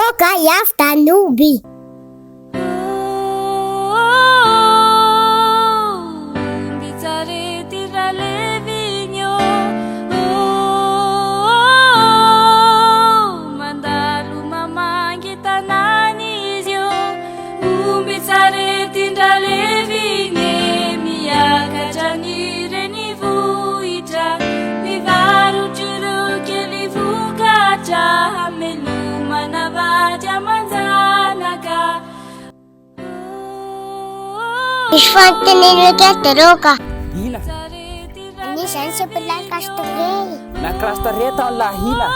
Roka jafta nubi. Ishfantinilo kete Roka. Hina, Anisan sebelah kastugay. nakrastareta la hina.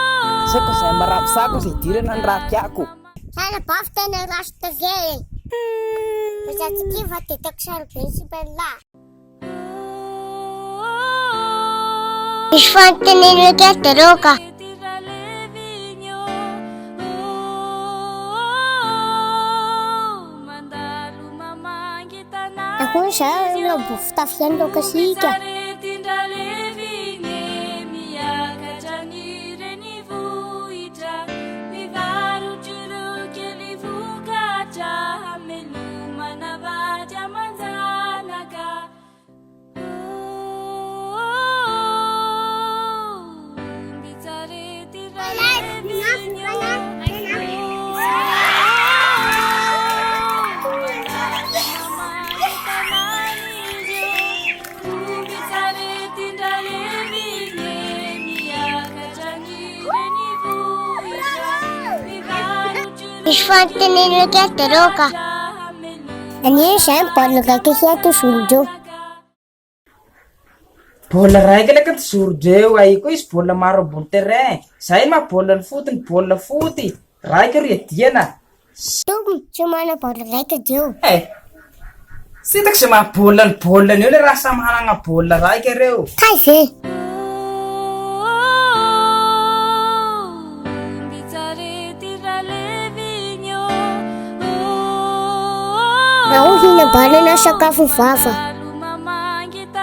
Seko saya marapsako si tiran ang rakyatku. Sana pafta na kastugay. Basta tikiva titaksal principal la. Ishfantinilo kete Roka. Ako siya yung buftaf yan lo kasi ka. Ishfantinilo kete Roka. Ani siya polo kaya to suljo. Bola rai kala kat surjeu ai ko is bola maro buntere. Sai ma bola futi. Rai kari tiena. Tum cuma na polo kaya jo. Sitak sama bola ni ole rasa mahana nga bola rai kereu. Kasi. Ako hinabala na sa kafufafa.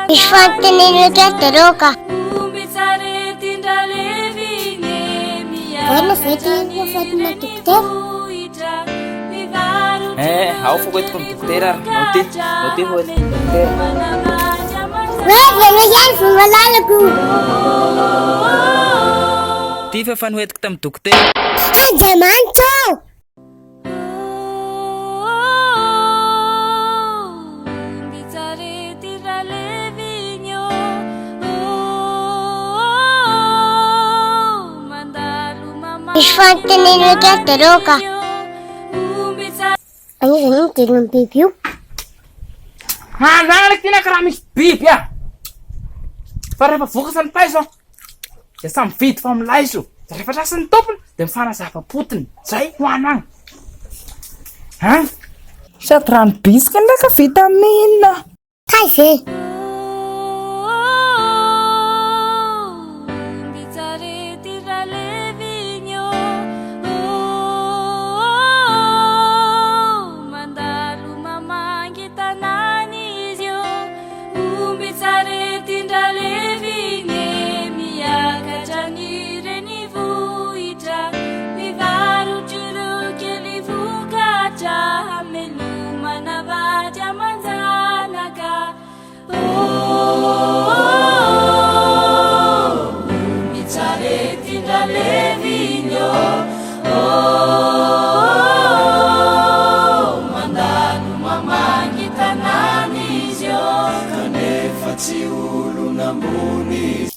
Ishfantinilo kete Roka. Wala fete na tukter. Hau fogo itu komputera. Noti ho komputera. Wala na yan, fumalala ko. Tifa fan huet ketam tukte. Ay, diamanto! Ishfantinilo kete Roka. Ano sa nyo, tinong pipiw? Nalik tina karamis beep ya. Para pa fokusan paiso. Ya sam fit from laisu. Dari pada sen toppen, den fana sa pa putin. Sai wanang. Sa tran bis kan da ka vitamina. Kasi.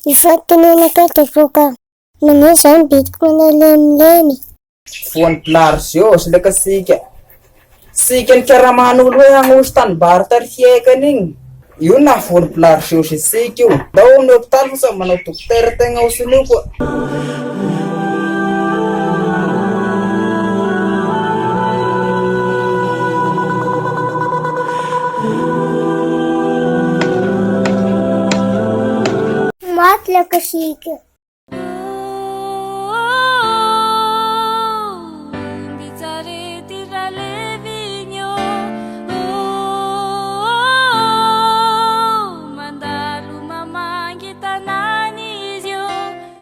Ishfantinilo kete Roka. Nanisan bit ko na lemlemi. Fuan plarsio sila ka sika. Siken karamanu lo yang ustan barter hiekening. Yun na fuan plarsio si sikyo. Daw nuktal sa manutuk terteng usinuko. Matla kasi ka.